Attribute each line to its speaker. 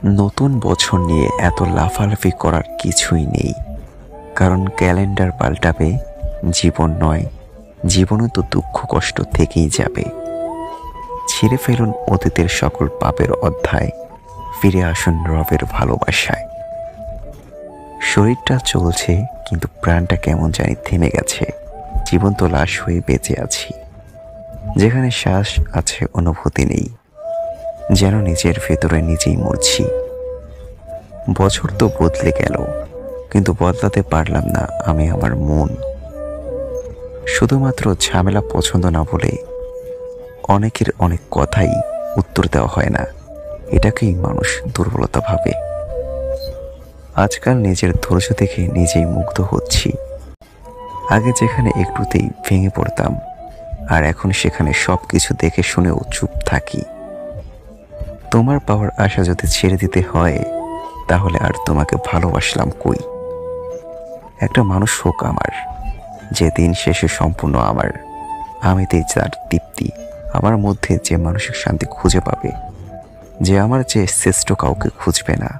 Speaker 1: নতুন বছর নিয়ে এত লাফালাফি করার কিছুই নেই, কারণ ক্যালেন্ডার পাল্টাবে, জীবন নয়। জীবনে তো দুঃখ কষ্ট থেকেই যাবে। ছিঁড়ে ফেলুন অতীতের সকল পাপের অধ্যায়, ফিরে আসুন রবের ভালোবাসায়। শরীরটা চলছে, কিন্তু প্রাণটা কেমন জানি থেমে গেছে। জীবন্ত লাশ হয়ে বেঁচে আছি, যেখানে শ্বাস আছে অনুভূতি নেই, যেন নিজের ভেতরে নিজেই মরছি। বছর তো বদলে গেল, কিন্তু বদলাতে পারলাম না আমি আমার মন। শুধুমাত্র ঝামেলা পছন্দ না বলে অনেকের অনেক কথাই উত্তর দেওয়া হয় না, এটাকেই মানুষ দুর্বলতা ভাবে। আজকাল নিজের ধৈর্য দেখে নিজেই মুগ্ধ হচ্ছি। আগে যেখানে একটুতেই ভেঙে পড়তাম, আর এখন সেখানে সবকিছু দেখে শুনেও চুপ থাকি। তোমার পাওয়ার আশা যদি ছেড়ে দিতে হয়, তাহলে আর তোমাকে ভালোবাসলাম কই। একটা মানুষ হোক আমার, যে দিন শেষে সম্পূর্ণ আমার। আমিতেই যার তৃপ্তি, আমার মধ্যে যে মানসিক শান্তি খুঁজে পাবে, যে আমার চেয়ে শ্রেষ্ঠ কাউকে খুঁজবে না।